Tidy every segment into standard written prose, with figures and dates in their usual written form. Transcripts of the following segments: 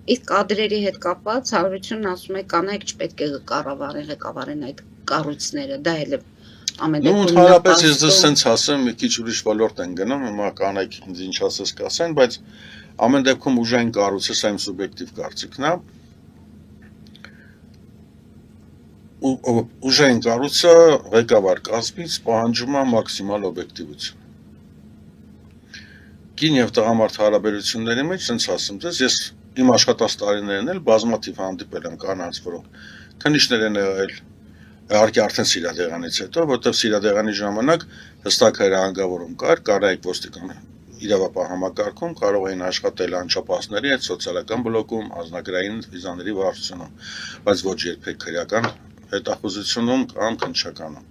Իսկ կադրերի հետ կապված Հարությունն ասում է կանայք չպետք է ղեկավարեն այդ կառույցները, դա էլ է ամեն Ну, դեպքում ընդհանրապես ես նպաստում։ սենց ասեմ, մի քիչ ուրիշ ոլորտ են գնում, հիմա կանայք ինձ ինչ ասես կասեն, բայց ամեն դեպքում ուժային կառույցը, սա իմ սուբյեկտիվ կարծիքն է, ուժային կառույցը ղեկավար կազմից պահանջում է մաքսիմալ օբյեկտիվություն։ Կին եւ տղամարդ հարաբերությունների մեջ, սենց ասեմ ձեզ, ես իմ աշխատած տարիներն էլ բազմաթիվ հանդիպել եմ կանանց, որոնք քննիչներ են եղել, իհարկե արդեն սիրադեղանից հետո, որտեղ սիրադեղանի ժամանակ հստակ հրահանգավորում կար, կանայք ոստիկան իրավապահ համակարգում կարող էին աշխատել անչափահասների հետ սոցիալական բլոկում, անձնագրային վիզաների վարչությունում, բայց ոչ երբեք քրեական հետախուզությունում կամ քննչականում։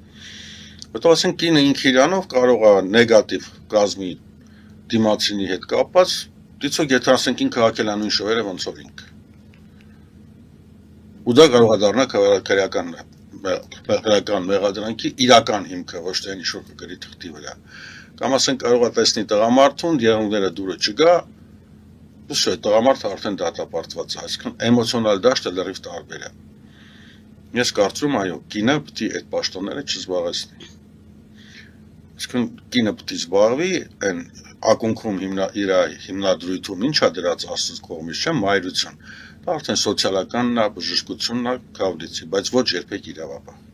Որտեղ ասենք կինը ինքը իրանով կարող է նեգատիվ կազմի դիմացինի հետ կապված, դիցոք եթե ասենք ինքը հակել է նույն շոուերը ոնց որ ինքը։ Ու դա կարող է դառնալ քրեական մեղադրանքի իրական հիմքը, ոչ թե ինչ-որ կգրի թղթի վրա։ Կամ ասենք կարող է տեսնի տղամարդուն, եղունգները դուրը չգա, ուսո տղամարդը արդեն դատապարտված է, այսինքն էմոցիոնալ դաշտը լրիվ տարբեր է։ Ես կարծում այո, կինը պետք է այդ պաշտոնները չզբաղեցնի։ Այսինքն կինը պետք է զբաղվի այն ակունքում իր հիմնադրույթում ինչա դրած Աստծո կողմից չէ մայրություն։ Դա արդեն սոցիալականն է, բժշկությունն է, քավլիցի, բայց ոչ երբեք իրավապահ։